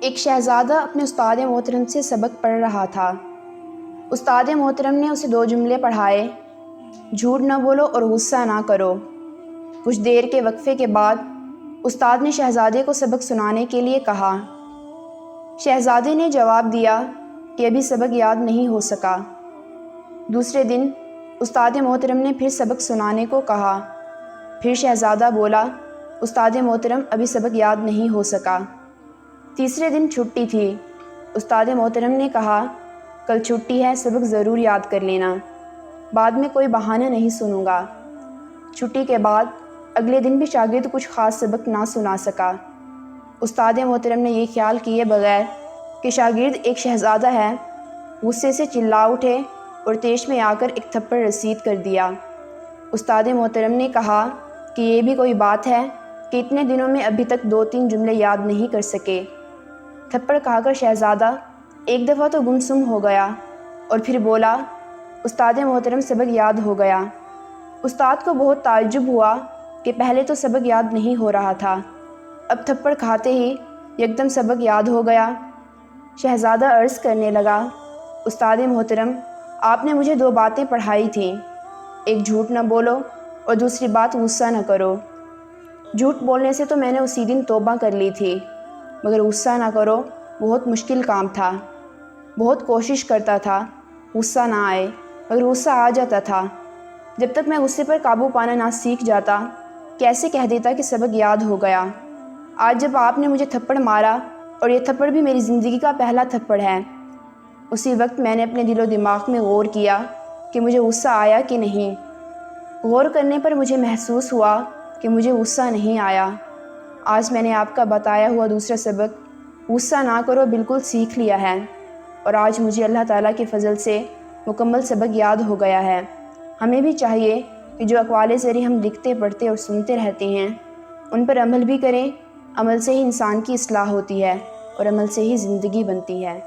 ایک شہزادہ اپنے استاد محترم سے سبق پڑھ رہا تھا۔ استاد محترم نے اسے 2 جملے پڑھائے: جھوٹ نہ بولو اور غصہ نہ کرو۔ کچھ دیر کے وقفے کے بعد استاد نے شہزادے کو سبق سنانے کے لیے کہا۔ شہزادے نے جواب دیا کہ ابھی سبق یاد نہیں ہو سکا۔ دوسرے دن استاد محترم نے پھر سبق سنانے کو کہا۔ پھر شہزادہ بولا، استاد محترم ابھی سبق یاد نہیں ہو سکا۔ تیسرے دن چھٹی تھی۔ استاد محترم نے کہا، کل چھٹی ہے، سبق ضرور یاد کر لینا، بعد میں کوئی بہانہ نہیں سنوں گا۔ چھٹی کے بعد اگلے دن بھی شاگرد کچھ خاص سبق نہ سنا سکا۔ استاد محترم نے یہ خیال کیے بغیر کہ شاگرد ایک شہزادہ ہے، غصے سے چلا اٹھے اور تیش میں آ کر ایک تھپڑ رسید کر دیا۔ استاد محترم نے کہا کہ یہ بھی کوئی بات ہے کہ اتنے دنوں میں ابھی تک 2-3 جملے یاد نہیں کر سکے۔ تھپڑ کھا کر شہزادہ ایک دفعہ تو گمسم ہو گیا اور پھر بولا، استاد محترم سبق یاد ہو گیا۔ استاد کو بہت تعجب ہوا کہ پہلے تو سبق یاد نہیں ہو رہا تھا، اب تھپڑ کھاتے ہی یکدم سبق یاد ہو گیا۔ شہزادہ عرض کرنے لگا، استاد محترم آپ نے مجھے 2 باتیں پڑھائی تھیں، ایک جھوٹ نہ بولو اور دوسری بات غصہ نہ کرو۔ جھوٹ بولنے سے تو میں نے اسی دن توبہ کر لی تھی، مگر غصہ نہ کرو بہت مشکل کام تھا۔ بہت کوشش کرتا تھا غصہ نہ آئے، مگر غصہ آ جاتا تھا۔ جب تک میں غصے پر قابو پانا نہ سیکھ جاتا، کیسے کہہ دیتا کہ سبق یاد ہو گیا۔ آج جب آپ نے مجھے تھپڑ مارا، اور یہ تھپڑ بھی میری زندگی کا پہلا تھپڑ ہے، اسی وقت میں نے اپنے دل و دماغ میں غور کیا کہ مجھے غصہ آیا کہ نہیں۔ غور کرنے پر مجھے محسوس ہوا کہ مجھے غصہ نہیں آیا۔ آج میں نے آپ کا بتایا ہوا دوسرا سبق غصہ نہ کرو بالکل سیکھ لیا ہے، اور آج مجھے اللہ تعالیٰ کے فضل سے مکمل سبق یاد ہو گیا ہے۔ ہمیں بھی چاہیے کہ جو اقوال ذریعے ہم لکھتے پڑھتے اور سنتے رہتے ہیں ان پر عمل بھی کریں۔ عمل سے ہی انسان کی اصلاح ہوتی ہے اور عمل سے ہی زندگی بنتی ہے۔